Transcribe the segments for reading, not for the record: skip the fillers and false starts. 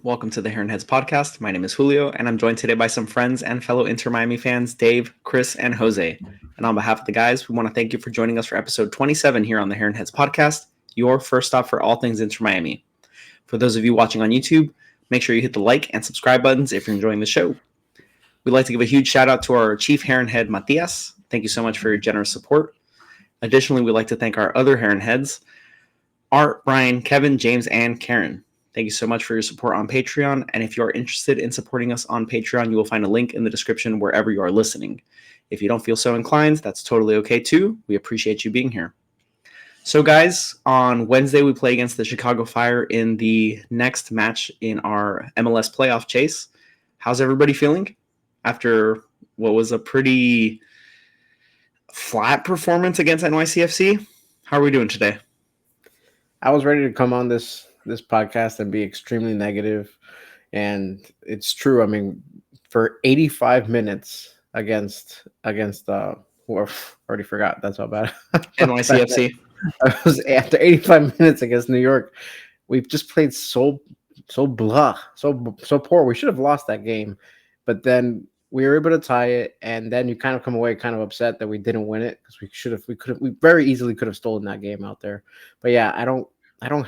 Welcome to the Heron Heads podcast. My name is Julio, and I'm joined today by some friends and fellow Inter Miami fans, Dave, Chris, and Jose. And on behalf of the guys, we want to thank you for joining us for episode 27 here on the Heron Heads podcast, your first stop for all things Inter Miami. For those of you watching on YouTube, make sure you hit the like and subscribe buttons if you're enjoying the show. We'd like to give a huge shout out to our chief Heron Head, Matias. Thank you so much for your generous support. Additionally, we'd like to thank our other Heron Heads, Art, Brian, Kevin, James, and Karen. Thank you so much for your support on Patreon. And if you're interested in supporting us on Patreon, you will find a link in the description wherever you are listening. If you don't feel so inclined, that's totally okay too. We appreciate you being here. So guys, on Wednesday, we play against the Chicago Fire in the next match in our MLS playoff chase. How's everybody feeling after what was a pretty flat performance against NYCFC? How are we doing today? I was ready to come on this podcast and be extremely negative, and it's true. I mean, for 85 minutes against who I already forgot. That's how bad. NYCFC. I was after 85 minutes against New York. We've just played so poor. We should have lost that game, but then we were able to tie it, and then you kind of come away kind of upset that we didn't win it because we very easily could have stolen that game out there. But yeah, I don't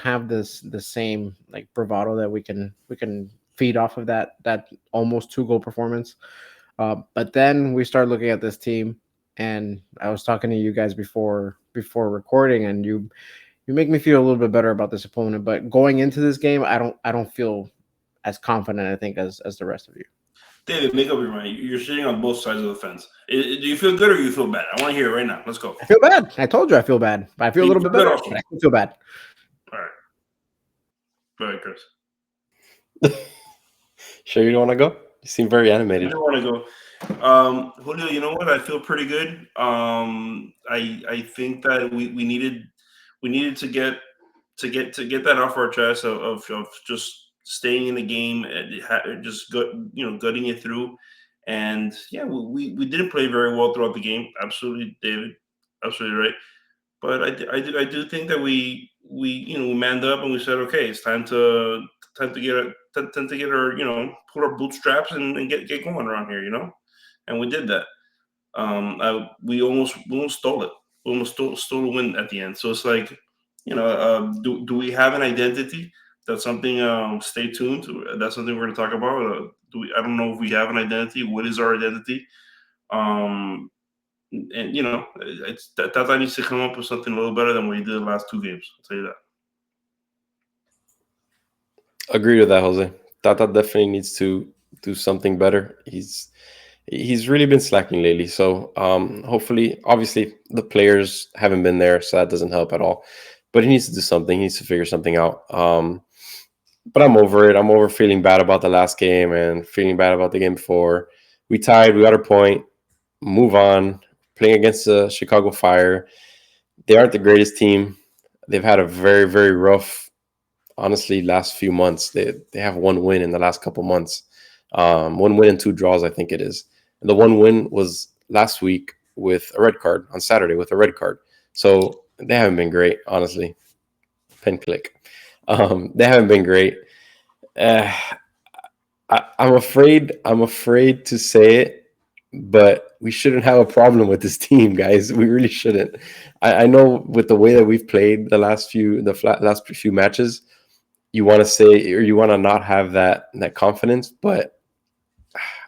have the same like bravado that we can feed off of that almost 2-goal performance. But then we started looking at this team, and I was talking to you guys before recording, and you make me feel a little bit better about this opponent. But going into this game, I don't feel as confident, I think, as the rest of you. David, make up your mind. You're sitting on both sides of the fence. Do you feel good or you feel bad? I want to hear it right now. Let's go. I feel bad. I told you I feel bad. But I feel a little bit better. I feel bad. All right. Go ahead, Chris. Sure you don't want to go? You seem very animated. I don't want to go. Julio, you know what? I feel pretty good. I think that we needed to get that off our chest of just staying in the game and just gutting it through. And yeah, we didn't play very well throughout the game. Absolutely, David. Absolutely right. But I do think that we manned up and we said, okay, it's time to get our pull our bootstraps and get going around here, and we did that. We almost stole it. We almost stole a win at the end. So it's like, do we have an identity? That's something. Stay tuned. That's something we're going to talk about. I don't know if we have an identity. What is our identity? And it's that needs to come up with something a little better than what he did the last 2 games. I'll tell you that. Agree with that, Jose. Tata definitely needs to do something better. He's really been slacking lately. So hopefully, obviously, the players haven't been there, so that doesn't help at all. But he needs to do something. He needs to figure something out. But I'm over it. I'm over feeling bad about the last game and feeling bad about the game before. We tied. We got our point. Move on. Playing against the Chicago Fire. They aren't the greatest team. They've had a very, very rough, honestly, last few months. They have 1 win in the last couple months. 1 win and 2 draws, I think it is. And the 1 win was last week with a red card, on Saturday with a red card. So they haven't been great, honestly. Pen click. They haven't been great. I'm afraid to say it, but we shouldn't have a problem with this team, guys. We really shouldn't. I know with the way that we've played the last few matches, you want to say, or you want to not have that confidence, but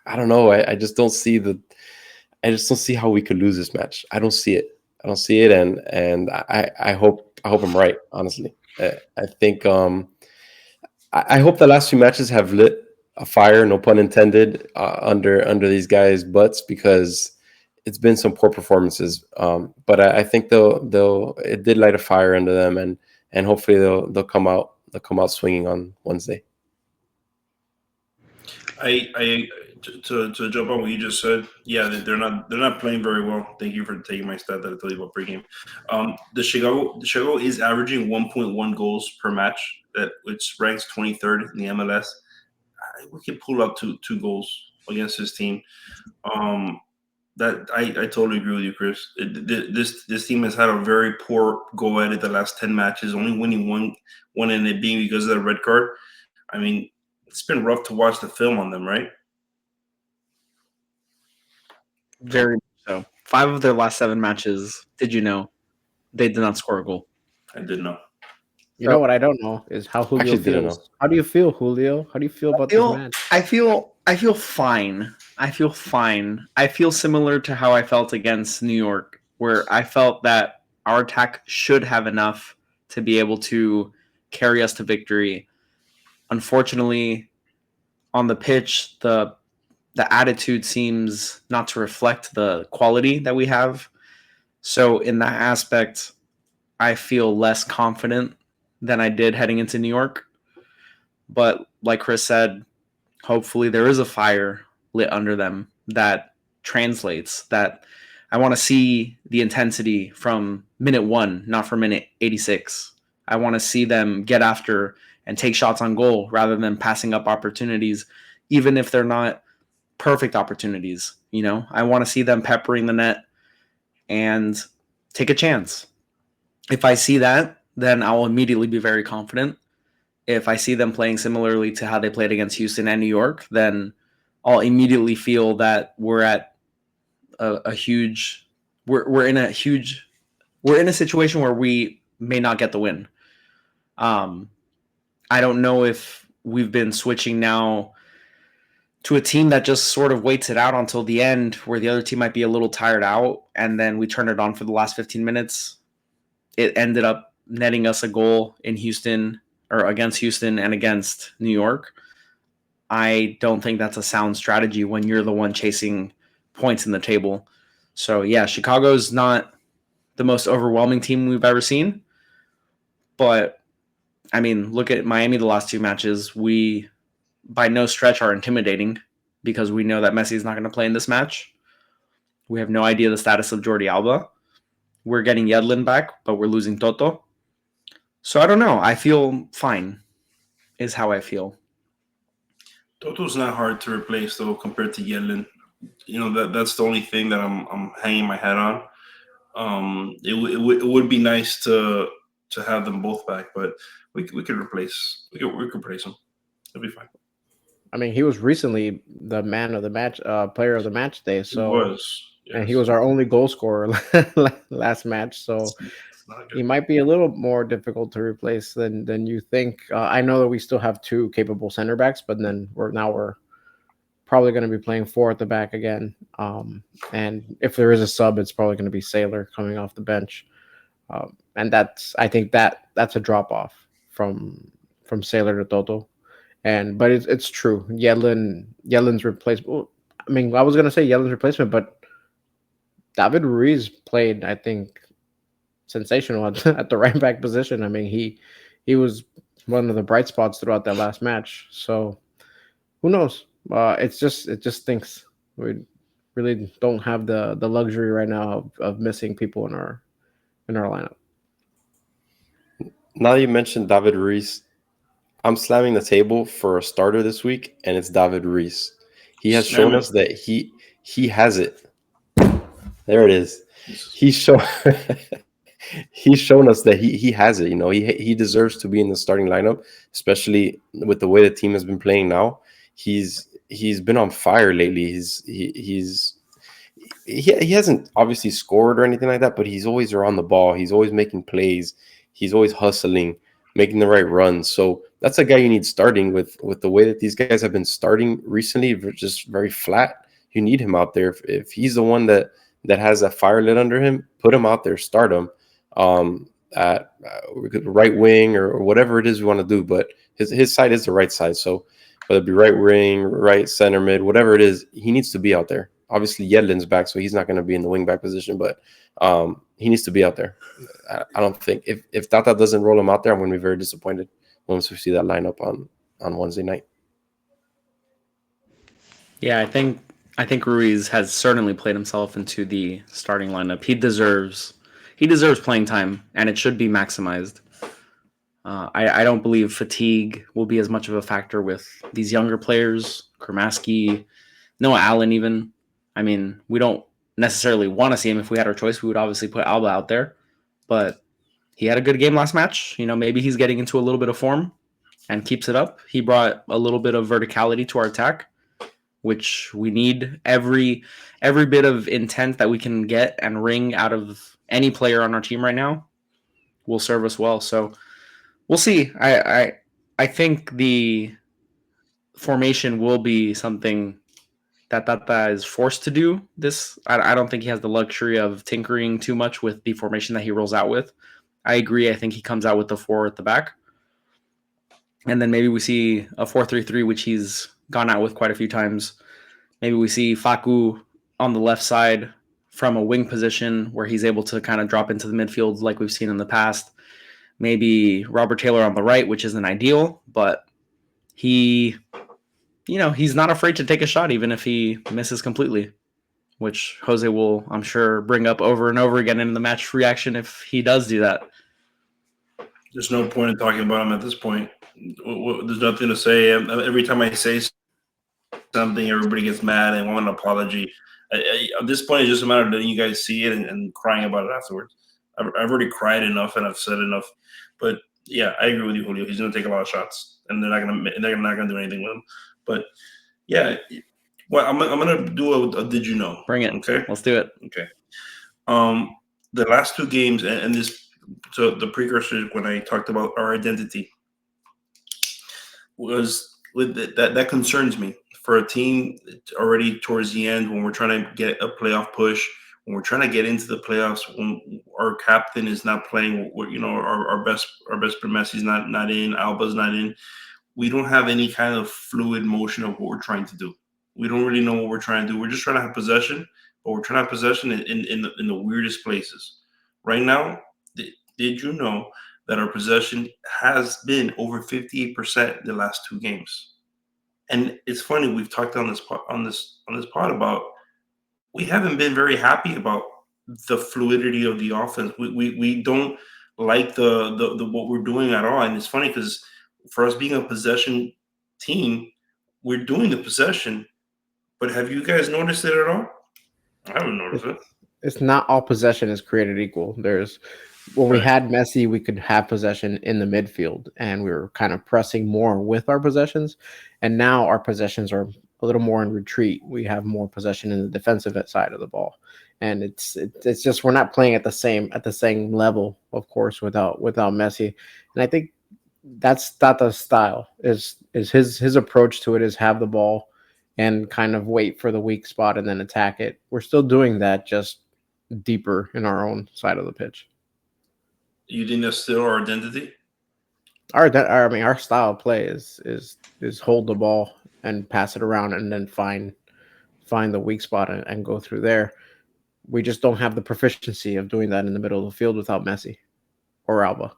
I don't know. I just don't see how we could lose this match. I don't see it. And I hope I'm right, honestly. I think I hope the last few matches have lit a fire, no pun intended, under these guys' butts, because it's been some poor performances. But I think it did light a fire under them, and hopefully they'll come out swinging on Wednesday. I To jump on what you just said, yeah, they're not playing very well. Thank you for taking my stat that I told you about pregame. The Chicago is averaging 1.1 goals per match. That which ranks 23rd in the MLS. We can pull up two goals against this team. That I totally agree with you, Chris. This team has had a very poor go at it the last 10 matches, only winning one and it being because of the red card. I mean, it's been rough to watch the film on them, right? Very much so. 5 of their last 7 matches, did you know, they did not score a goal. I did know. You know what I don't know is how Julio Actually didn't feels. know. How do you feel, Julio? How do you feel about this match? I feel fine. I feel fine. I feel similar to how I felt against New York, where I felt that our attack should have enough to be able to carry us to victory. Unfortunately, on the pitch, the attitude seems not to reflect the quality that we have. So in that aspect, I feel less confident than I did heading into New York. But like Chris said, hopefully there is a fire lit under them that translates. That I want to see the intensity from minute 1, not from minute 86. I want to see them get after and take shots on goal rather than passing up opportunities, even if they're not perfect opportunities. I want to see them peppering the net and take a chance. If I see that, then I'll immediately be very confident. If I see them playing similarly to how they played against Houston and New York, then I'll immediately feel that we're at a huge we're in a situation where we may not get the win. I don't know if we've been switching now to a team that just sort of waits it out until the end, where the other team might be a little tired out, and then we turn it on for the last 15 minutes. It ended up netting us a goal in Houston, or against Houston and against New York. I don't think that's a sound strategy when you're the one chasing points in the table. So yeah, Chicago's not the most overwhelming team we've ever seen. But I mean, look at Miami the last 2 matches. We by no stretch are intimidating because we know that Messi is not going to play in this match. We have no idea the status of Jordi Alba. We're getting Yedlin back, but we're losing Toto. So I don't know. I feel fine is how I feel. Toto's not hard to replace though compared to Yedlin. That's the only thing that I'm hanging my hat on. It would be nice to have them both back, but we could replace them. It'll be fine. I mean, he was recently the man of the match, player of the match day. So He was, yes. And he was our only goal scorer last match. So he might be a little more difficult to replace than you think. I know that we still have 2 capable center backs, but then we're probably going to be playing 4 at the back again. And if there is a sub, it's probably going to be Sailor coming off the bench. And I think that's a drop off from Sailor to Toto. But it's true. Yedlin's replacement. I mean, I was going to say Yedlin's replacement, but David Ruiz played, I think, sensational at the right back position. I mean, he was one of the bright spots throughout that last match. So who knows? It just stinks. We really don't have the luxury right now of missing people in our lineup. Now that you mentioned David Ruiz, I'm slamming the table for a starter this week, and it's David Ruiz. He has shown us that he has it. There it is. He's shown us that he has it. He deserves to be in the starting lineup, especially with the way the team has been playing now. He's been on fire lately. He hasn't obviously scored or anything like that, but he's always around the ball. He's always making plays. He's always hustling, making the right runs. So that's a guy you need starting with the way that these guys have been starting recently, just very flat. You need him out there. If he's the one that has that fire lit under him, put him out there, start him at right wing or whatever it is we want to do. But his side is the right side. So whether it be right wing, right center mid, whatever it is, he needs to be out there. Obviously, Yedlin's back, so he's not going to be in the wing back position, but he needs to be out there. I don't think if Tata doesn't roll him out there, I'm going to be very disappointed once we see that lineup on Wednesday night. Yeah, I think Ruiz has certainly played himself into the starting lineup. He deserves playing time, and it should be maximized. I don't believe fatigue will be as much of a factor with these younger players, Kermaski, Noah Allen even. I mean, we don't necessarily want to see him. If we had our choice, we would obviously put Alba out there. But he had a good game last match. You know, maybe he's getting into a little bit of form and keeps it up. He brought a little bit of verticality to our attack, which we need. Every bit of intent that we can get and wring out of any player on our team right now will serve us well. So we'll see. I think the formation will be something that Tata is forced to do. This I don't think he has the luxury of tinkering too much with the formation that he rolls out with. I agree. I think he comes out with the 4 at the back, and then maybe we see a 4-3-3, which he's gone out with quite a few times. Maybe we see Facu on the left side from a wing position where he's able to kind of drop into the midfield like we've seen in the past. Maybe Robert Taylor on the right, which isn't ideal, but he's not afraid to take a shot even if he misses completely, which Jose will, I'm sure, bring up over and over again in the match reaction if he does do that. There's no point in talking about him at this point. There's nothing to say. Every time I say something, everybody gets mad and want an apology. At this point, it's just a matter of letting you guys see it and crying about it afterwards. I've already cried enough and I've said enough. But yeah, I agree with you, Julio. He's going to take a lot of shots, and they're not going to do anything with him. But yeah, well, I'm going to do a did you know? Bring it. Okay, let's do it. Okay. The last 2 games and this. So the precursor when I talked about our identity was with that concerns me for a team already towards the end when we're trying to get a playoff push, when we're trying to get into the playoffs, when our captain is not playing, our best Messi's not in, Alba's not in. We don't have any kind of fluid motion of what we're trying to do. We don't really know what we're trying to do. We're just trying to have possession, but we're trying to have possession in the weirdest places. Right now, did you know that our possession has been over 58% the last 2 games? And it's funny, we've talked on this pod about we haven't been very happy about the fluidity of the offense. We don't like the what we're doing at all. And it's funny because for us being a possession team, we're doing the possession. But have you guys noticed it at all? I haven't noticed it. It's not all possession is created equal. When we had Messi, we could have possession in the midfield, and we were kind of pressing more with our possessions. And now our possessions are a little more in retreat. We have more possession in the defensive side of the ball, and it's just we're not playing at the same level, of course, without Messi. And I think that's Tata's style. Is his approach to it is have the ball and kind of wait for the weak spot and then attack it. We're still doing that, just deeper in our own side of the pitch. You think that's still our identity? Our style of play is hold the ball and pass it around and then find the weak spot and go through there. We just don't have the proficiency of doing that in the middle of the field without Messi or Alba.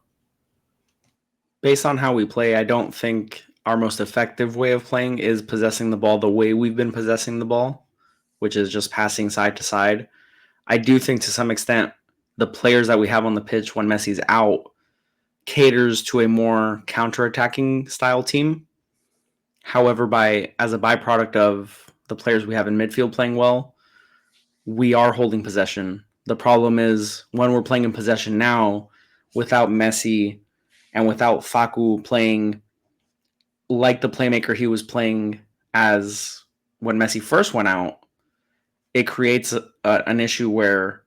Based on how we play, I don't think our most effective way of playing is possessing the ball the way we've been possessing the ball, which is just passing side to side. I do think to some extent the players that we have on the pitch when Messi's out caters to a more counter-attacking style team. However, as a byproduct of the players we have in midfield playing well, we are holding possession. The problem is when we're playing in possession now without Messi and without Facu playing like the playmaker he was playing as when Messi first went out, it creates an issue where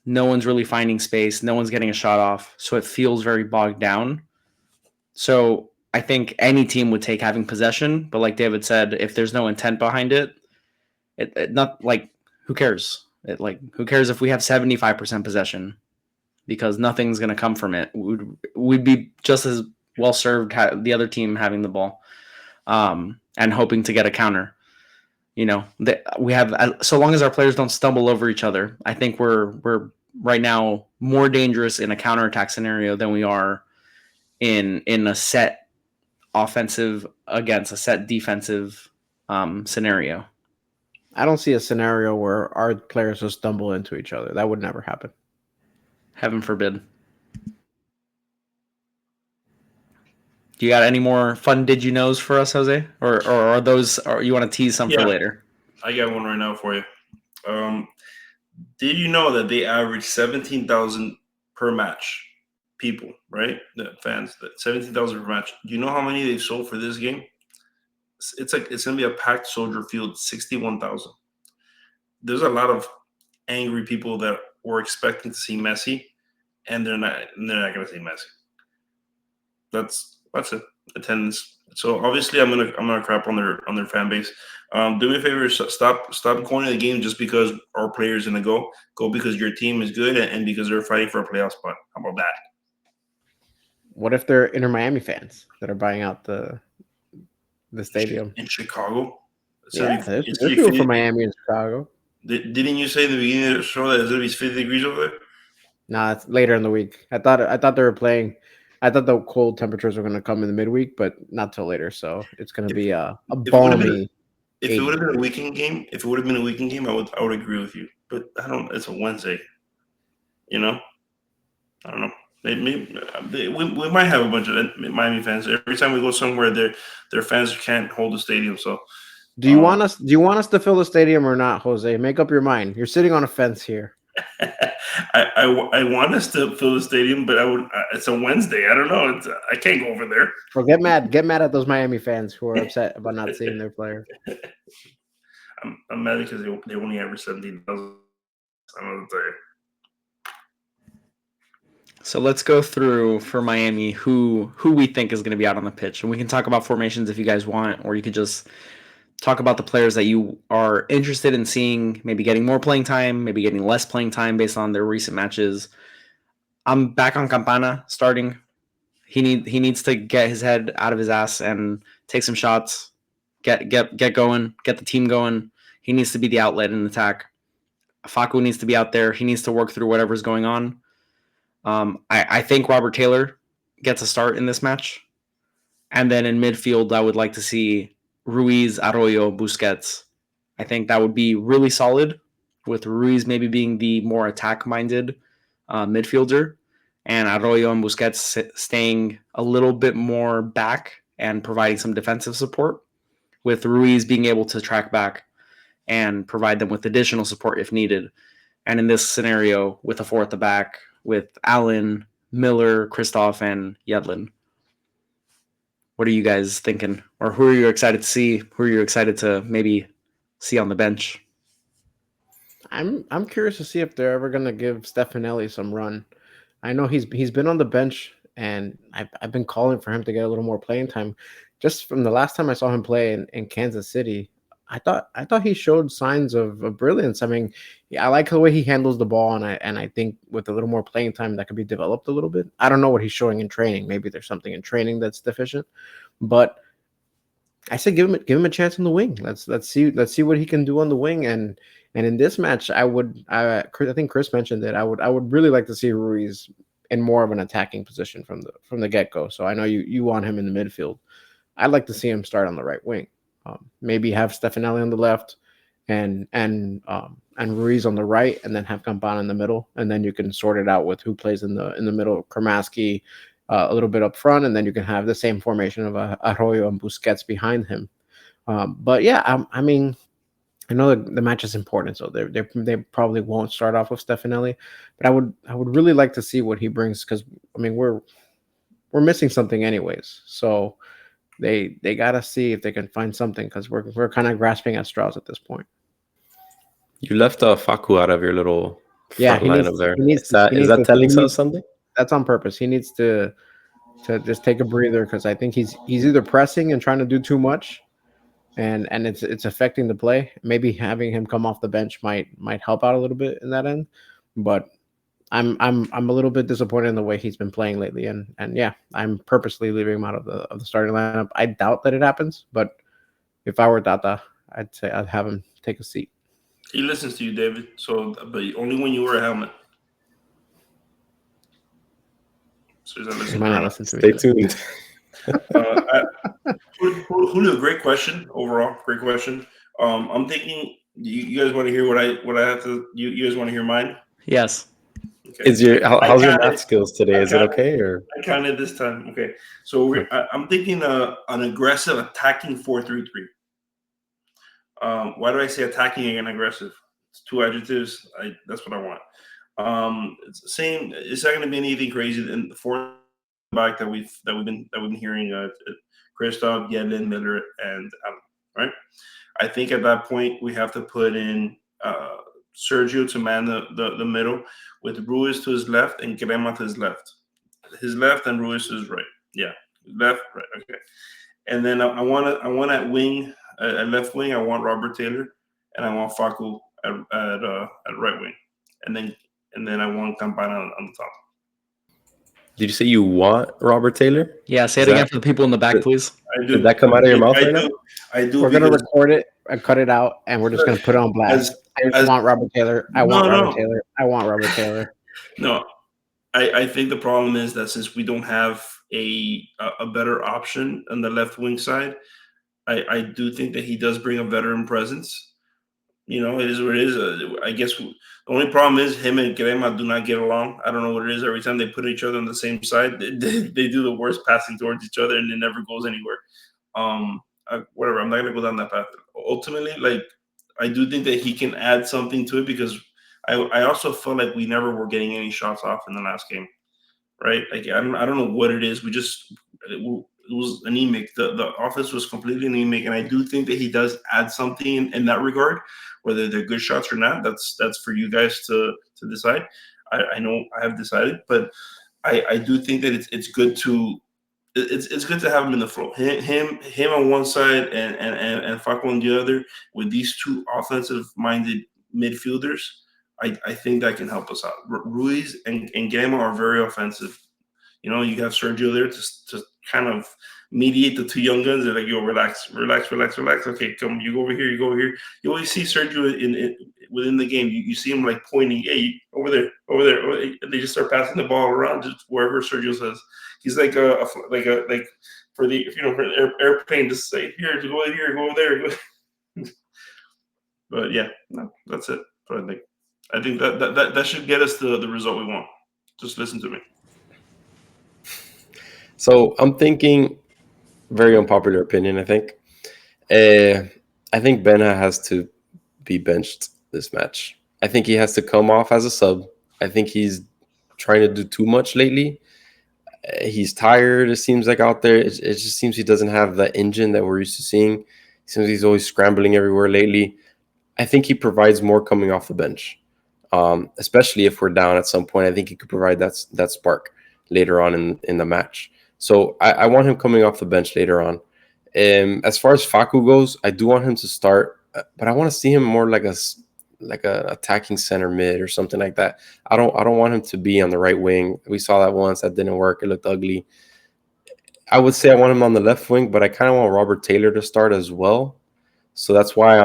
no one's really finding space. No one's getting a shot off. So it feels very bogged down. So I think any team would take having possession. But like David said, if there's no intent behind it, it not like, who cares? Who cares if we have 75% possession? Because nothing's going to come from it. We'd be just as well served the other team having the ball and hoping to get a counter. We have, so long as our players don't stumble over each other, I think we're right now more dangerous in a counterattack scenario than we are in a set offensive against a set defensive scenario. I don't see a scenario where our players will stumble into each other. That would never happen. Heaven forbid. Do you got any more fun did you knows for us, Jose? Or are those, or you want to tease some for later? I got one right now for you. Did you know that they average 17,000 per match? People, right? The fans, 17,000 per match. Do you know how many they sold for this game? It's gonna be a packed Soldier Field, 61,000. There's a lot of angry people that were expecting to see Messi, and they're not gonna see Messi. That's it. Attendance. So obviously, I'm gonna crap on their fan base. Do me a favor, stop going to the game just because our players gonna go. Go because your team is good and because they're fighting for a playoff spot. How about that? What if they're Inter Miami fans that are buying out the stadium in Chicago? Yeah, there's people from Miami and Chicago. Didn't you say in the beginning of the show that it's gonna be 50 degrees over there? Nah, it's later in the week. I thought they were playing. I thought the cold temperatures were going to come in the midweek, but not till later. So it's going to be a balmy. If it would have been a weekend game, I would agree with you. But I don't. It's a Wednesday. You know, I don't know. Maybe we might have a bunch of Miami fans. Every time we go somewhere, their fans can't hold the stadium. So, do you want us? Do you want us to fill the stadium or not, Jose? Make up your mind. You're sitting on a fence here. I want us to fill the stadium, but it's a Wednesday. I don't know. I can't go over there. Well, get mad at those Miami fans who are upset about not seeing their player. I'm mad because they only average 17,000. I don't know what to tell you. So let's go through for Miami who we think is going to be out on the pitch, and we can talk about formations if you guys want, or you could just talk about the players that you are interested in seeing, maybe getting more playing time, maybe getting less playing time based on their recent matches. I'm back on Campana starting. He needs to get his head out of his ass and take some shots, get going, get the team going. He needs to be the outlet in attack. Facu needs to be out there. He needs to work through whatever's going on. I think Robert Taylor gets a start in this match. And then in midfield, I would like to see Ruiz, Arroyo, Busquets. I think that would be really solid, with Ruiz maybe being the more attack-minded midfielder, and Arroyo and Busquets staying a little bit more back and providing some defensive support, with Ruiz being able to track back and provide them with additional support if needed. And in this scenario, with a four at the back, with Allen, Miller, Kristoff, and Yedlin. What are you guys thinking? Or who are you excited to see? Who are you excited to maybe see on the bench? I'm curious to see if they're ever going to give Stefanelli some run. I know he's been on the bench, and I've been calling for him to get a little more playing time. Just from the last time I saw him play in Kansas City, I thought he showed signs of brilliance. I mean, I like the way he handles the ball, and I think with a little more playing time that could be developed a little bit. I don't know what he's showing in training. Maybe there's something in training that's deficient, but I said give him a chance on the wing. Let's see what he can do on the wing. And in this match, I think Chris mentioned that I would really like to see Ruiz in more of an attacking position from the get go. So I know you want him in the midfield. I'd like to see him start on the right wing. Maybe have Stefanelli on the left and Ruiz on the right, and then have Campana in the middle, and then you can sort it out with who plays in the middle. Kramaski a little bit up front, and then you can have the same formation of Arroyo and Busquets behind him. But yeah, I mean, I know the match is important, so they probably won't start off with Stefanelli, but I would really like to see what he brings, because I mean we're missing something anyways, so. They got to see if they can find something, because we're kind of grasping at straws at this point. You left Facu out of your little front line up there. Is that telling us something? That's on purpose. He needs to just take a breather, because I think he's either pressing and trying to do too much, and it's affecting the play. Maybe having him come off the bench might help out a little bit in that end, but I'm a little bit disappointed in the way he's been playing lately, and yeah, I'm purposely leaving him out of the starting lineup. I doubt that it happens, but if I were Tata, I'd say I'd have him take a seat. He listens to you, David. So, but only when you wear a helmet. So he might not listen to me. Stay tuned. Julio, great question overall. Great question. I'm thinking You guys want to hear what I have to? You guys want to hear mine? Yes. Okay. How's your counted- math skills today? Is it okay or? I counted this time. Okay, so I'm thinking an aggressive attacking 4-3-3. Why do I say attacking and aggressive? It's two adjectives. That's what I want. It's same. It's not going to be anything crazy than the four back that we've been hearing. Kristoff, Yedlin, Miller, and right. I think at that point we have to put in Sergio to man the middle with Ruiz to his left and Crema to his left. His left and Ruiz to his right. Yeah, left, right. Okay. And then I want at wing, at left wing. I want Robert Taylor, and I want Facu at right wing, and then I want Campana on the top. Did you say you want Robert Taylor? Yeah, say Is it again that- for the people in the back, please. I do. Did that come out of your mouth right now? I do. We're gonna because- record it and cut it out, and we're just gonna put it on blast. I want Robert Taylor. I want Robert Taylor. I want Robert Taylor. No, I think the problem is that since we don't have a better option on the left wing side, I do think that he does bring a veteran presence. You know, it is what it is. I guess the only problem is him and Crema do not get along. I don't know what it is. Every time they put each other on the same side, they do the worst passing towards each other, and it never goes anywhere. Whatever. I'm not gonna go down that path. Ultimately, like I do think that he can add something to it because I also felt like we never were getting any shots off in the last game, right? Like I don't know what it is. It was anemic. The offense was completely anemic, and I do think that he does add something in that regard. Whether they're good shots or not, that's for you guys to decide. I know I have decided, but I do think that it's good to it's good to have him in the flow. Him on one side and Facu on the other with these two offensive minded midfielders. I think that can help us out. Ruiz and Gama are very offensive. You know, you have Sergio there to kind of mediate the two young guns. They're like, yo, relax. Okay, come, you go over here, you go over here. You always see Sergio within the game. You see him like pointing, hey, over there. And they just start passing the ball around just wherever Sergio says. He's like like for the for the airplane to say here, to go here, go over there. But yeah, no, that's it. But I think that should get us the result we want. Just listen to me. So I'm thinking, very unpopular opinion, I think. I think Benha has to be benched this match. I think he has to come off as a sub. I think he's trying to do too much lately. He's tired, it seems like, out there. It just seems he doesn't have that engine that we're used to seeing. It seems he's always scrambling everywhere lately. I think he provides more coming off the bench, especially if we're down at some point. I think he could provide that spark later on in the match. So I want him coming off the bench later on. As far as Facu goes, I do want him to start, but I want to see him more like a attacking center mid or something like that. I don't want him to be on the right wing. We saw that once. That didn't work. It looked ugly. I would say I want him on the left wing, but I kind of want Robert Taylor to start as well. So that's why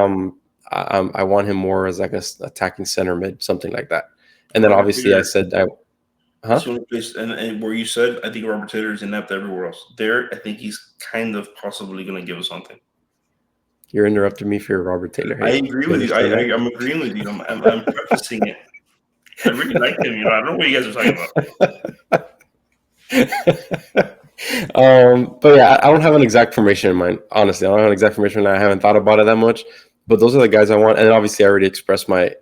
I want him more as like a attacking center mid, something like that. And then obviously I said I. Huh? That's the only place, and where you said, I think Robert Taylor is inept everywhere else. There, I think he's kind of possibly going to give us something. You're interrupting me for Robert Taylor. I agree with you. I'm agreeing with you. I'm prefacing it. I really like him. I don't know what you guys are talking about. But yeah, I don't have an exact formation in mind. Honestly, I don't have an exact formation in mind. I haven't thought about it that much. But those are the guys I want. And obviously, I already expressed my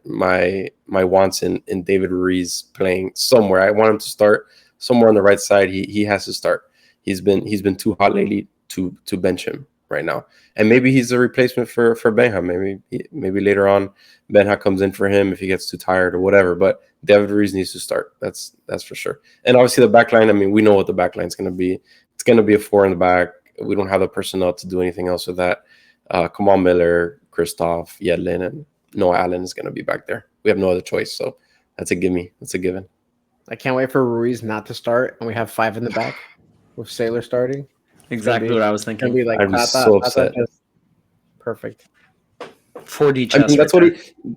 wants in David Ruiz playing somewhere. I want him to start somewhere on the right side. He has to start. He's been too hot lately to bench him right now. And maybe he's a replacement for Benha. Maybe later on Benha comes in for him if he gets too tired or whatever. But David Ruiz needs to start. That's for sure. And obviously the back line, I mean, we know what the back line is going to be. It's going to be a 4 in the back. We don't have the personnel to do anything else with that. Kamal Miller, Kristoff, Yedlin, and Noah Allen is going to be back there. We have no other choice. So that's a gimme. That's a given. I can't wait for Ruiz not to start, and we have 5 in the back with Sailor starting. Exactly what I was It's thinking. gonna be like I'm so upset. Perfect. 4D chess. I mean,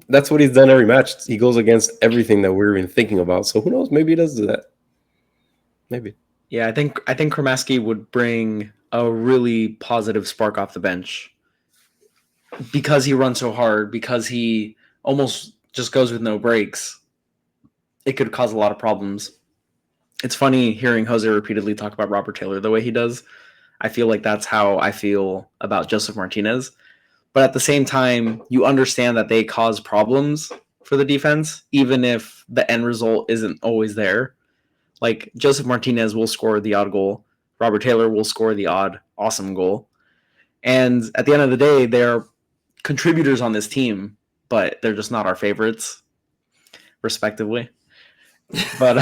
that's what he's done every match. He goes against everything that we're even thinking about. So who knows? Maybe he does do that. Maybe. Yeah, I think Kremaski would bring a really positive spark off the bench. because he runs so hard, because he almost just goes with no brakes, it could cause a lot of problems. It's funny hearing Jose repeatedly talk about Robert Taylor the way he does. I feel like that's how I feel about Joseph Martinez. But at the same time, you understand that they cause problems for the defense, even if the end result isn't always there. Like Joseph Martinez will score the odd goal. Robert Taylor will score the odd awesome goal. And at the end of the day, they're contributors on this team, but they're just not our favorites, respectively. But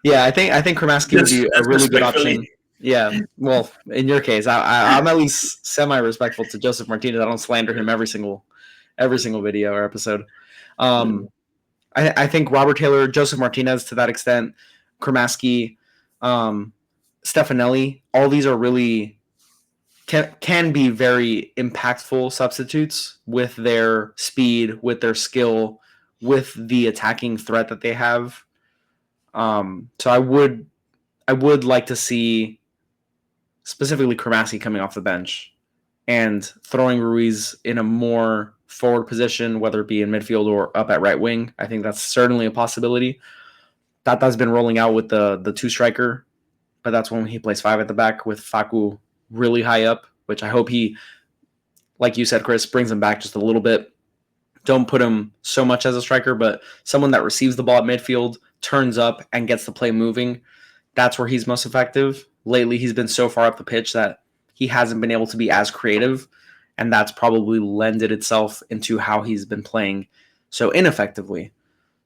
yeah, I think Kramaski would be a really good option. Yeah, well, in your case, I'm at least semi-respectful to Joseph Martinez. I don't slander him every single video or episode. I think Robert Taylor, Joseph Martinez to that extent, Kramaski, Stefanelli, all these are really can be very impactful substitutes with their speed, with their skill, with the attacking threat that they have. So I would like to see specifically Kramaski coming off the bench and throwing Ruiz in a more forward position, whether it be in midfield or up at right wing. I think that's certainly a possibility. Tata's been rolling out with the two striker, but that's when he plays 5 at the back with Facu really high up, which I hope he, like you said, Chris, brings him back just a little bit. Don't put him so much as a striker, but someone that receives the ball at midfield, turns up, and gets the play moving. That's where he's most effective. Lately, he's been so far up the pitch that he hasn't been able to be as creative, and that's probably lended itself into how he's been playing so ineffectively.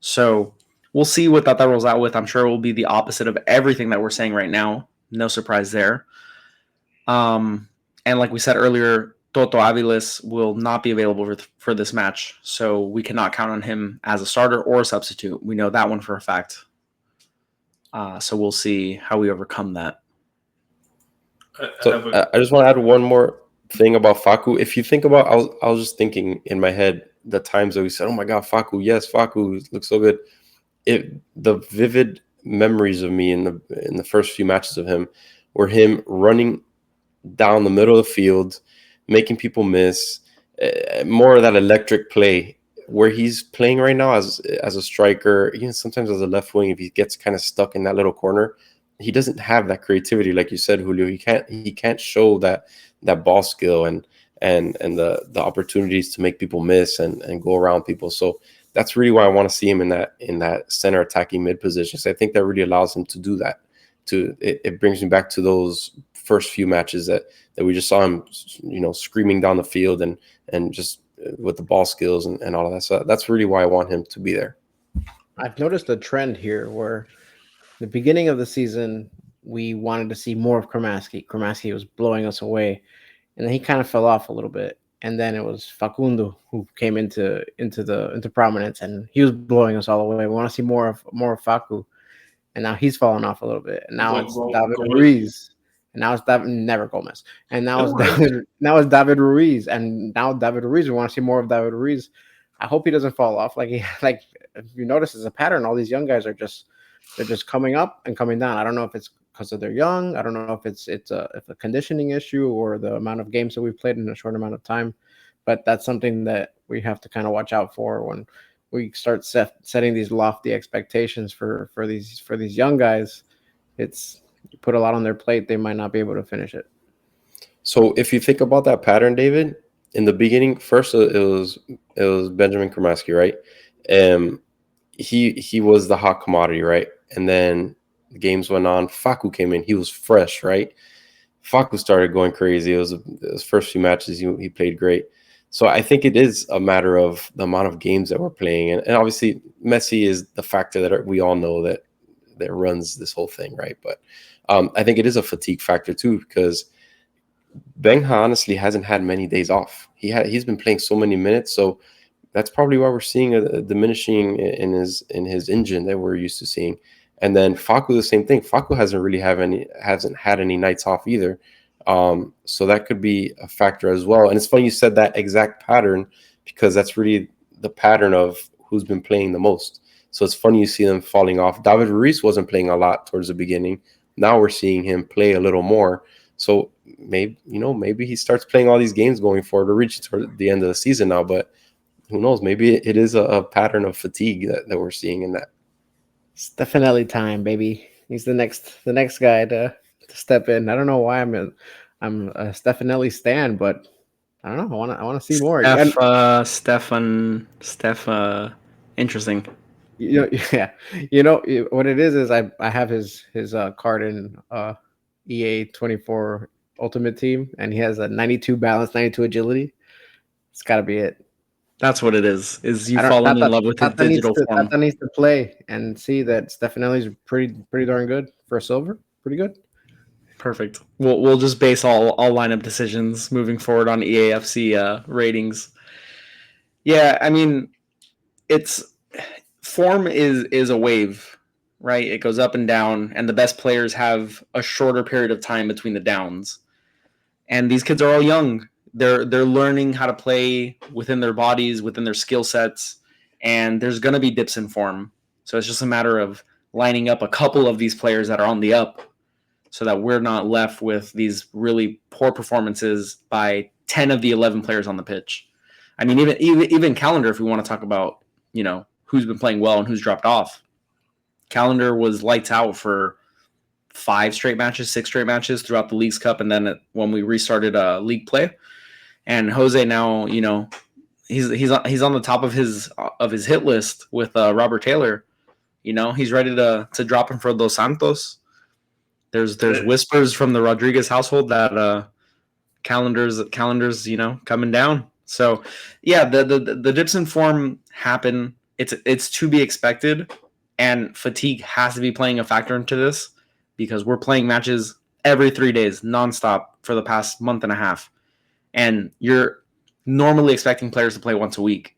So we'll see what Tata rolls out with. I'm sure it will be the opposite of everything that we're saying right now. No surprise there. And like we said earlier, Toto Aviles will not be available for this match, so we cannot count on him as a starter or a substitute. We know that one for a fact. So we'll see how we overcome that. So I just want to add one more thing about Facu. If you think about, I was just thinking in my head the times that we said, "Oh my God, Facu! Yes, Facu looks so good." The vivid memories of me in the first few matches of him were him running down the middle of the field, making people miss, more of that electric play where he's playing right now as a striker, even sometimes as a left wing. If he gets kind of stuck in that little corner, he doesn't have that creativity, like you said, Julio. He can't show that ball skill and the opportunities to make people miss and go around people. So that's really why I want to see him in that center attacking mid position. So I think that really allows him to do that. It brings me back to those first few matches that we just saw him, screaming down the field and just with the ball skills and all of that. So that's really why I want him to be there. I've noticed a trend here where the beginning of the season, we wanted to see more of Kramaski. Kramaski was blowing us away, and then he kind of fell off a little bit. And then it was Facundo who came into prominence, and he was blowing us all away. We want to see more of Facu, and now he's fallen off a little bit. And now it's David Ruiz, and now it's never Gomez, and now it's David Ruiz, and now David Ruiz. We want to see more of David Ruiz. I hope he doesn't fall off. Like if you notice, it's a pattern. All these young guys are just coming up and coming down. I don't know if it's because they're young. I don't know if it's a conditioning issue or the amount of games that we've played in a short amount of time. But that's something that we have to kind of watch out for when we start setting these lofty expectations for these young guys. It's you put a lot on their plate, they might not be able to finish it. So if you think about that pattern, David, in the beginning, first it was Benjamin Kramaski, right? He was the hot commodity, right? And then the games went on. Facu came in. He was fresh, right? Facu started going crazy. It was his first few matches. He played great. So I think it is a matter of the amount of games that we're playing. And obviously, Messi is the factor that we all know that runs this whole thing, right? But I think it is a fatigue factor too, because Benja honestly hasn't had many days off. He's been playing so many minutes. So that's probably why we're seeing a diminishing in his engine that we're used to seeing. And then Facu, the same thing. Facu hasn't had any nights off either. So that could be a factor as well. And it's funny you said that exact pattern, because that's really the pattern of who's been playing the most. So it's funny you see them falling off. David Ruiz wasn't playing a lot towards the beginning. Now we're seeing him play a little more. So maybe he starts playing all these games going forward. We're reaching toward the end of the season now, but who knows? Maybe it is a pattern of fatigue that we're seeing in that. It's definitely time, baby. He's the next guy to step in. I don't know why I'm a Stefanelli stan, but I don't know. I want to see more. And, Interesting. yeah, what it is I have his card in EA 24 Ultimate Team, and he has a 92 balance, 92 agility. It's got to be it. That's what it is. Is you I don't. falling in love with his digital form? Tata needs to play and see that Stefanelli's pretty darn good for a silver. Pretty good. Perfect. We'll just base all lineup decisions moving forward on EAFC ratings. Yeah, I mean, it's form is a wave, right? It goes up and down, and the best players have a shorter period of time between the downs. And these kids are all young. They're learning how to play within their bodies, within their skill sets, and there's going to be dips in form. So it's just a matter of lining up a couple of these players that are on the up so that we're not left with these really poor performances by 10 of the 11 players on the pitch. I mean, even calendar, if we want to talk about, who's been playing well and who's dropped off. Calendar was lights out for 6 straight matches throughout the Leagues Cup, and then when we restarted league play. And Jose now, he's on the top of his hit list with Robert Taylor. He's ready to drop him for Dos Santos. There's whispers from the Rodriguez household that calendars coming down. So yeah, the dips in form happen. It's to be expected, and fatigue has to be playing a factor into this because we're playing matches every 3 days nonstop for the past month and a half. And you're normally expecting players to play once a week.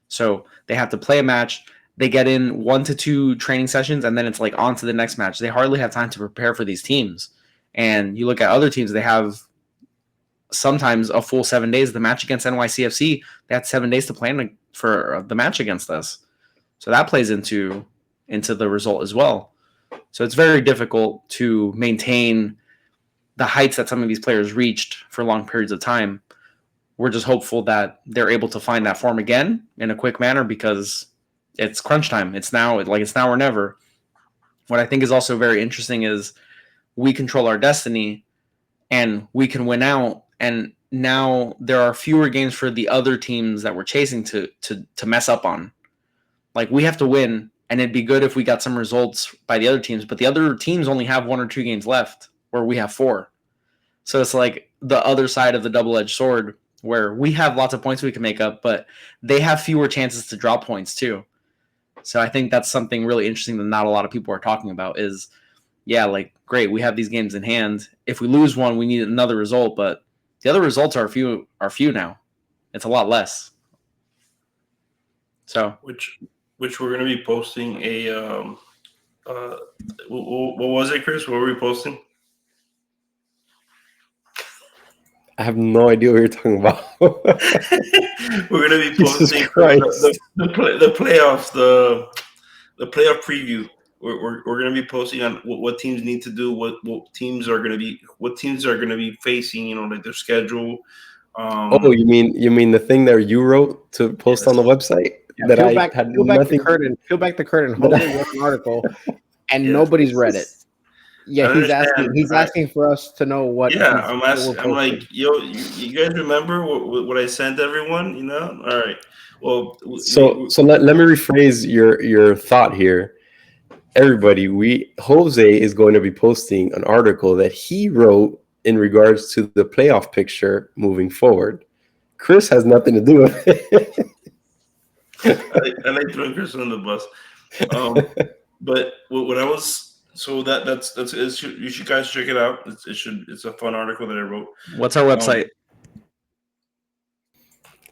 So they have to play a match. They get in 1 to 2 training sessions, and then it's like on to the next match. They hardly have time to prepare for these teams. And you look at other teams, they have sometimes a full 7 days. The match against NYCFC, they had 7 days to plan for the match against us. So that plays into the result as well. So it's very difficult to maintain the heights that some of these players reached for long periods of time. We're just hopeful that they're able to find that form again in a quick manner because it's crunch time. It's now or never. What I think is also very interesting is we control our destiny and we can win out. And now there are fewer games for the other teams that we're chasing to mess up on. Like we have to win, and it'd be good if we got some results by the other teams, but the other teams only have 1 or 2 games left where we have 4. So it's like the other side of the double-edged sword where we have lots of points we can make up, but they have fewer chances to drop points too. So I think that's something really interesting that not a lot of people are talking about is, yeah, like, great, we have these games in hand. If we lose one, we need another result, but the other results are few now. It's a lot less. So which we're going to be posting what was it, Chris? What were we posting? I have no idea what you're talking about. We're going to be posting the playoffs, the playoff preview. We're going to be posting on what teams need to do, what teams are going to be facing, like their schedule. You mean the thing that you wrote to post on the website? Yeah, peel back the curtain. Peel back the curtain. Hold it wrote an article, and nobody's read it. Yeah, he's asking for us to know what. Yeah, I'm like, yo, you guys remember what I sent everyone? All right. Well, so let me rephrase your thought here. Everybody, Jose is going to be posting an article that he wrote in regards to the playoff picture moving forward. Chris has nothing to do with it. I like throwing Chris on the bus. But what I was. So that's you should guys check it out. It's a fun article that I wrote. What's our website?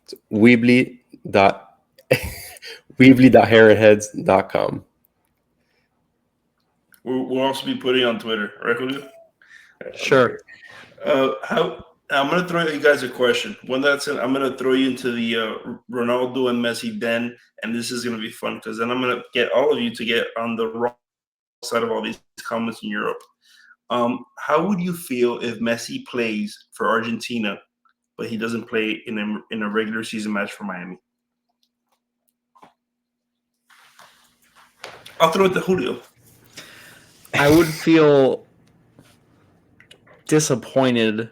It's weebly.heronheads.com. We'll also be putting on Twitter, right, Julio? Sure. I'm gonna throw you guys a question. I'm gonna throw you into the Ronaldo and Messi den, and this is gonna be fun because then I'm gonna get all of you to get on the wrong side of all these comments in Europe. How would you feel if Messi plays for Argentina, but he doesn't play in a regular season match for Miami? I'll throw it to Julio. I would feel disappointed,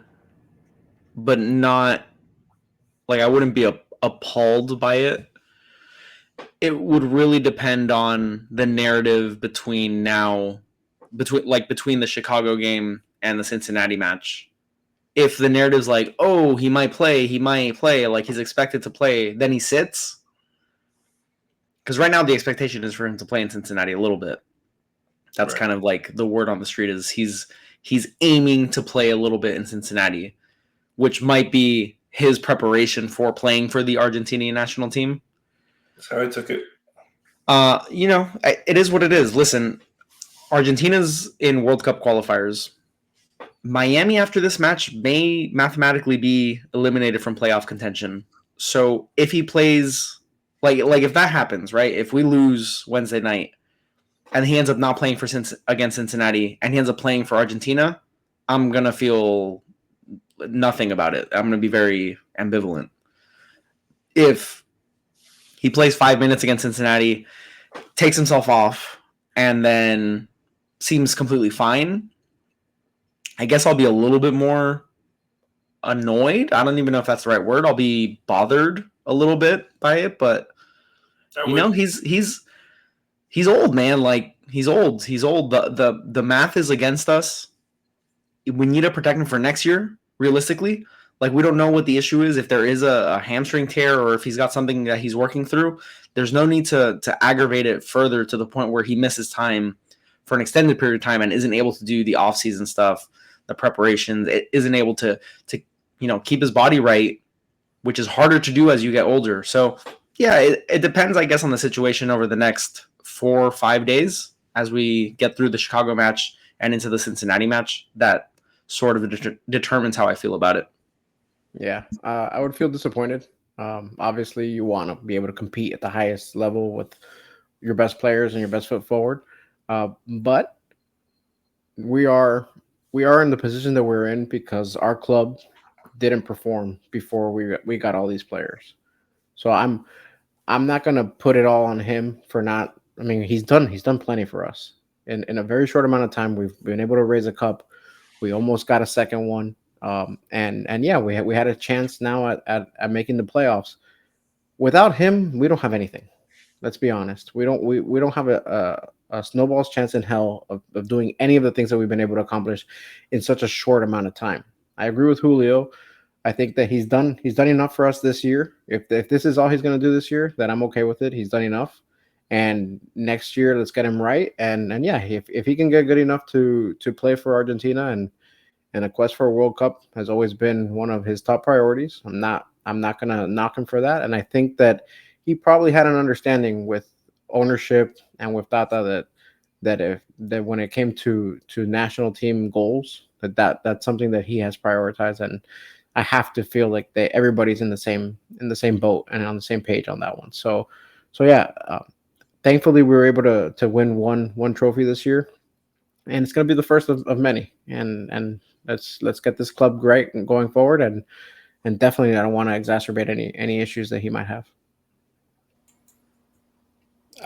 but not like I wouldn't be appalled by it. It would really depend on the narrative between the Chicago game and the Cincinnati match. If the narrative's like, oh, he might play, like he's expected to play, then he sits. Because right now the expectation is for him to play in Cincinnati a little bit. That's kind of like the word on the street is he's aiming to play a little bit in Cincinnati, which might be his preparation for playing for the Argentinian national team. That's how I took it. It is what it is. Listen, Argentina's in World Cup qualifiers. Miami after this match may mathematically be eliminated from playoff contention. So if he plays, like if that happens, right? If we lose Wednesday night and he ends up not playing against Cincinnati and he ends up playing for Argentina, I'm going to feel nothing about it. I'm going to be very ambivalent. If he plays 5 minutes against Cincinnati, takes himself off, and then seems completely fine, I guess I'll be a little bit more annoyed. I don't even know if that's the right word. I'll be bothered a little bit by it, but he's old, man. Like he's old. He's old. The math is against us. We need to protect him for next year, realistically. Like we don't know what the issue is, if there is a hamstring tear or if he's got something that he's working through. There's no need to aggravate it further to the point where he misses time for an extended period of time and isn't able to do the off-season stuff, the preparations. It isn't able to keep his body right, which is harder to do as you get older. So yeah, it depends, I guess, on the situation over the next 4 or 5 days as we get through the Chicago match and into the Cincinnati match. That sort of determines how I feel about it. Yeah, I would feel disappointed. Obviously, you want to be able to compete at the highest level with your best players and your best foot forward. But we are in the position that we're in because our club didn't perform before we got all these players. So I'm not gonna put it all on him for not. I mean, he's done plenty for us in a very short amount of time. We've been able to raise a cup. We almost got a second one. And yeah, we had a chance now at making the playoffs. Without him, we don't have anything. Let's be honest. We don't have a snowball's chance in hell of doing any of the things that we've been able to accomplish in such a short amount of time. I agree with Julio. I think that he's done enough for us this year. If this is all he's going to do this year, then I'm okay with it. He's done enough. And next year, let's get him right. And yeah, if he can get good enough to play for Argentina and a quest for a World Cup has always been one of his top priorities. I'm not going to knock him for that. And I think that he probably had an understanding with ownership and with Tata that when it came to national team goals, that's something that he has prioritized. And I have to feel like everybody's in the same boat and on the same page on that one. So yeah, thankfully we were able to win one trophy this year, and it's going to be the first of many. And let's get this club great and going forward, and definitely I don't want to exacerbate any issues that he might have.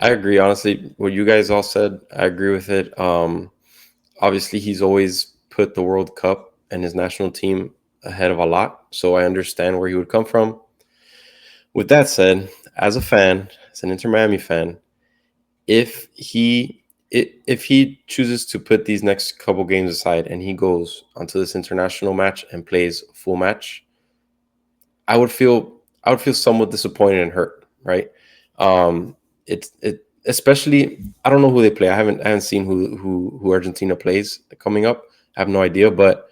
I agree, honestly. What you guys all said, I agree with it. Obviously, he's always put the World Cup and his national team ahead of a lot, so I understand where he would come from. With that said, as a fan, as an Inter Miami fan, if he chooses to put these next couple games aside and he goes onto this international match and plays a full match, I would feel somewhat disappointed and hurt, right? Especially, I don't know who they play. I haven't seen who Argentina plays coming up. I have no idea, but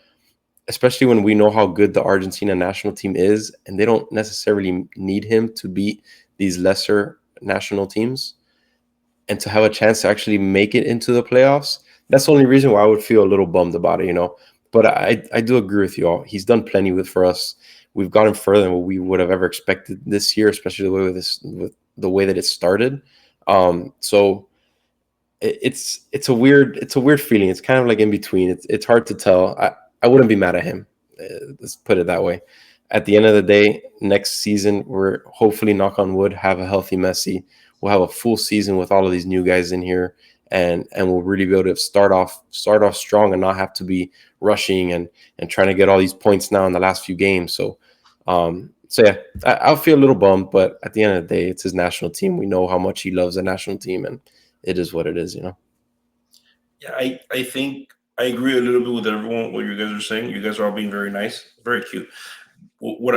especially when we know how good the Argentina national team is, and they don't necessarily need him to beat these lesser national teams, and to have a chance to actually make it into the playoffs, that's the only reason why I would feel a little bummed about it, But I do agree with you all. He's done plenty for us. We've gotten further than what we would have ever expected this year, especially with the way that it started. So it's a weird feeling. It's kind of like in between. It's hard to tell. I wouldn't be mad at him. Let's put it that way. At the end of the day, next season we're hopefully, knock on wood, have a healthy Messi. We'll have a full season with all of these new guys in here, and we'll really be able to start off strong and not have to be rushing and trying to get all these points now in the last few games. So yeah, I'll feel a little bummed, but at the end of the day, it's his national team. We know how much he loves the national team, and it is what it is, Yeah, I think I agree a little bit with everyone what you guys are saying. You guys are all being very nice, very cute. What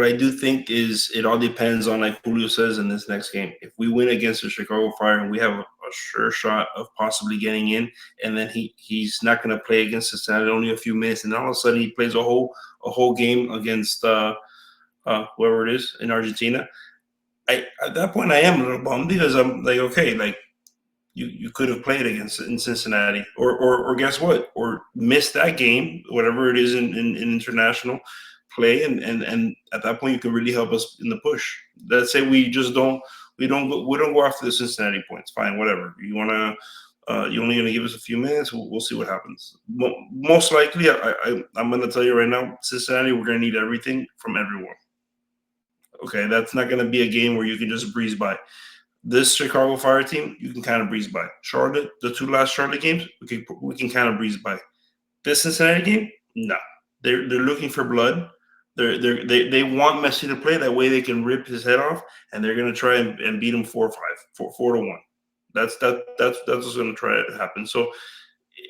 I do think is it all depends on, like Julio says, in this next game. If we win against the Chicago Fire and we have a sure shot of possibly getting in, and then he's not going to play against Cincinnati only a few minutes, and all of a sudden he plays a whole game against whoever it is in Argentina. At that point I am a little bummed because I'm like, okay, like you could have played against in Cincinnati, or guess what, or missed that game, whatever it is in international play, and at that point you can really help us in the push. Let's say we just don't go after the Cincinnati points. Fine, whatever. You wanna you're only gonna give us a few minutes. We'll see what happens. Most likely, I'm gonna tell you right now, Cincinnati, we're gonna need everything from everyone. Okay, that's not gonna be a game where you can just breeze by. This Chicago Fire team, you can kind of breeze by. Charlotte, the two last Charlotte games, we can kind of breeze by. This Cincinnati game, no. They're looking for blood. They want Messi to play that way they can rip his head off, and they're gonna try and beat him 4-5, 4-1. That's what's gonna try to happen. So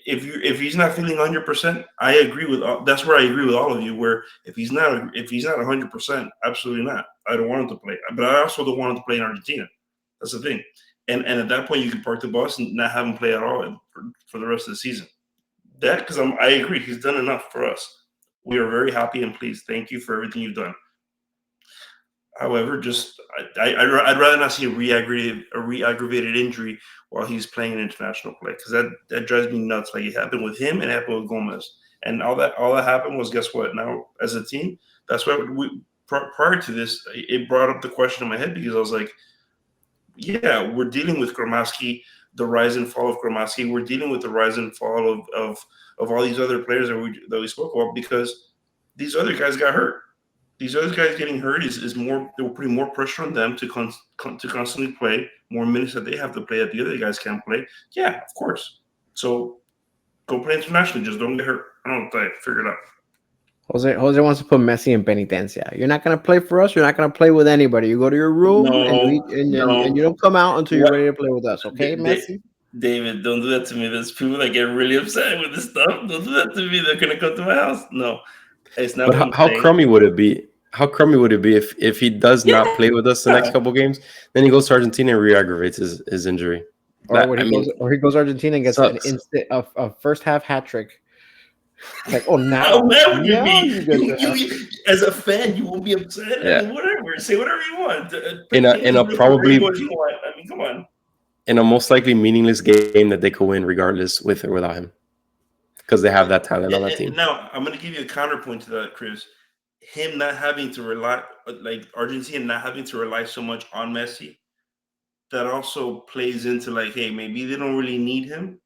if he's not feeling 100%, I agree with that's where I agree with all of you. Where if he's not 100%, absolutely not. I don't want him to play, but I also don't want him to play in Argentina. That's the thing. And at that point, you can park the bus and not have him play at all for the rest of the season. That, because I agree, he's done enough for us. We are very happy and pleased. Thank you for everything you've done. However, just I'd rather not see a re-aggravated injury while he's playing international play, because that drives me nuts. Like it happened with him and it happened with Gomez, and all that happened was, guess what? Now as a team, that's why prior to this, it brought up the question in my head, because I was like, yeah, we're dealing with Gromasky, the rise and fall of Gromasky. We're dealing with the rise and fall of all these other players that we spoke about, because these other guys got hurt. These other guys getting hurt is more. They were putting more pressure on them to constantly play more minutes that they have to play that the other guys can't play. Yeah, of course. So go play internationally. Just don't get hurt. I don't know. Figure it out. Jose wants to put Messi in penitencia. You're not going to play for us. You're not going to play with anybody. You go to your room and you don't come out until you're ready to play with us. Okay, Messi? David, don't do that to me. There's people that get really upset with this stuff. Don't do that to me. They're going to come to my house. No, it's not. But how crummy would it be? How crummy would it be if he does not play with us the next couple games? Then he goes to Argentina and re-aggravates his injury. Or he goes to Argentina and gets a first half hat trick. Like, oh, now you as a fan, you won't be upset. Yeah. I mean, whatever, say whatever you want. In a probably, I mean, come on. In a most likely meaningless game that they could win regardless, with or without him, because they have that talent on that team. Now, I'm going to give you a counterpoint to that, Chris. Him not having to rely, like Argentina not having to rely so much on Messi, that also plays into, like, hey, maybe they don't really need him,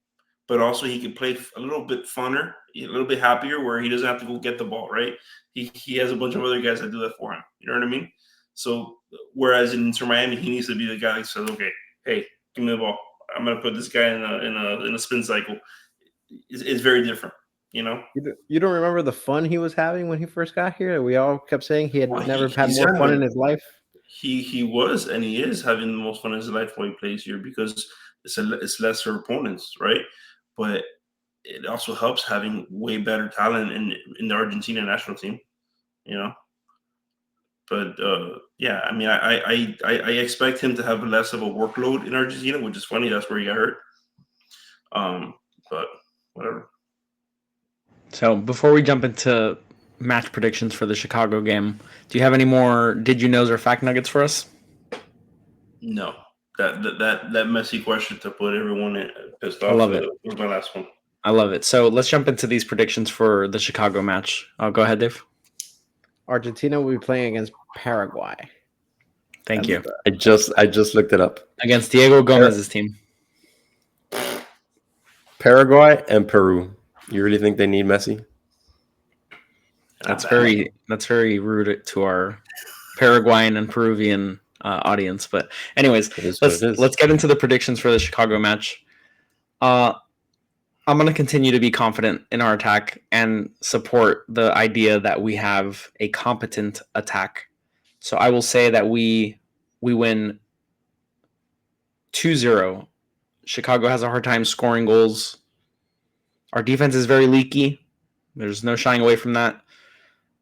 but also he can play a little bit funner, a little bit happier, where he doesn't have to go get the ball, right? He has a bunch of other guys that do that for him. You know what I mean? So whereas in Inter Miami, he needs to be the guy that says, okay, hey, give me the ball. I'm going to put this guy in a spin cycle. It's very different, you know? You don't remember the fun he was having when he first got here? We all kept saying he had never had more fun in his life. He was, and he is having the most fun in his life while he plays here, because it's lesser opponents, right? But it also helps having way better talent in the Argentina national team, you know. But yeah, I mean, I expect him to have less of a workload in Argentina, which is funny. That's where he got hurt. But whatever. So before we jump into match predictions for the Chicago game, do you have any more did you knows or fact nuggets for us? No. That Messi question to put everyone pissed off. I love it. Was my last one. I love it. So let's jump into these predictions for the Chicago match. Go ahead, Dave. Argentina will be playing against Paraguay. Thank you. I just looked it up. Against Diego Gomez's team. Paraguay and Peru. You really think they need Messi? That's very rude to our Paraguayan and Peruvian audience. But anyways, It is what it is. let's get into the predictions for the Chicago match. I'm going to continue to be confident in our attack and support the idea that we have a competent attack. So I will say that we win 2-0. Chicago has a hard time scoring goals. Our defense is very leaky. There's no shying away from that.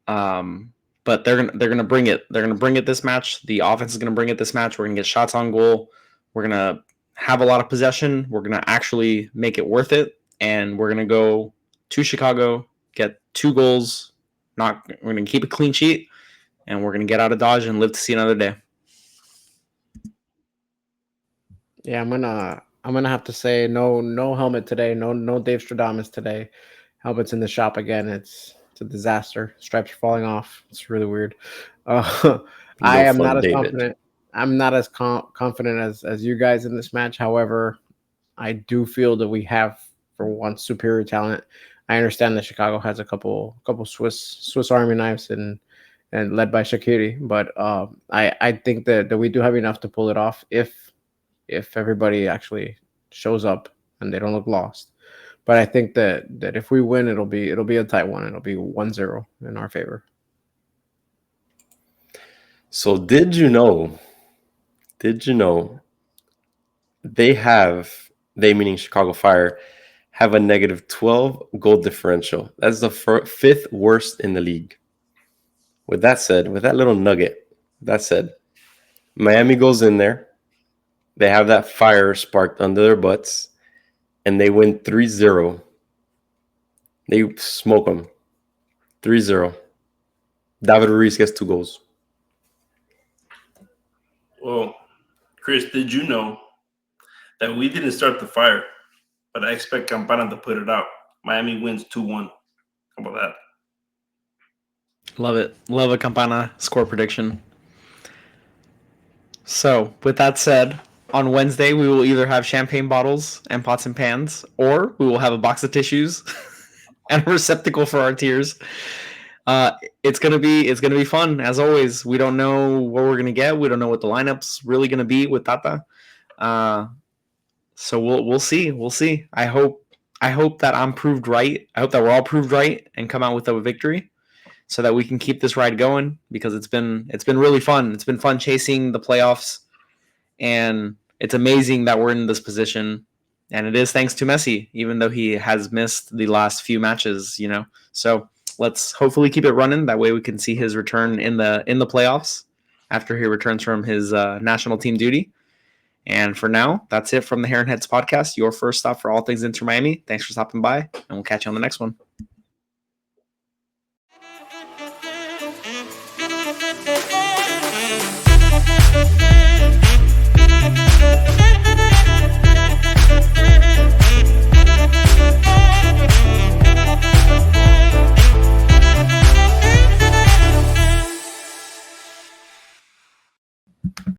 But they're gonna bring it. They're gonna bring it this match. The offense is gonna bring it this match. We're gonna get shots on goal. We're gonna have a lot of possession. We're gonna actually make it worth it, and we're gonna go to Chicago, get 2 goals. We're gonna keep a clean sheet, and we're gonna get out of Dodge and live to see another day. Yeah, I'm gonna have to say no helmet today. No Dave Stradamus today. Helmet's in the shop again. It's a disaster. Stripes are falling off. It's really weird. I am not as confident. I'm not as confident as you guys in this match. However, I do feel that we have, for one, superior talent. I understand that Chicago has a couple Swiss Army knives and led by Shaqiri, but I think that we do have enough to pull it off if everybody actually shows up and they don't look lost. But I think that if we win, it'll be a tight one. It'll be 1-0 in our favor. So did you know they meaning Chicago Fire, have a negative 12 goal differential? That's the 5th worst in the league. With that said, with that little nugget, Miami goes in there. They have that fire sparked under their butts, and they win 3-0. They smoke them 3-0. David Ruiz gets 2 goals. Well, Chris, did you know that we didn't start the fire, but I expect Campana to put it out? Miami wins 2-1. How about that? Love it. Love a Campana score prediction. So, with that said, on Wednesday, we will either have champagne bottles and pots and pans, or we will have a box of tissues and a receptacle for our tears. It's gonna be fun as always. We don't know what we're gonna get. We don't know what the lineup's really gonna be with Tata. So we'll see. We'll see. I hope that I'm proved right. I hope that we're all proved right and come out with a victory, so that we can keep this ride going, because it's been really fun. It's been fun chasing the playoffs, and it's amazing that we're in this position. And it is thanks to Messi, even though he has missed the last few matches, So let's hopefully keep it running. That way we can see his return in the playoffs after he returns from his national team duty. And for now, that's it from the Hair and Heads podcast, your first stop for all things Inter Miami. Thanks for stopping by, and we'll catch you on the next one.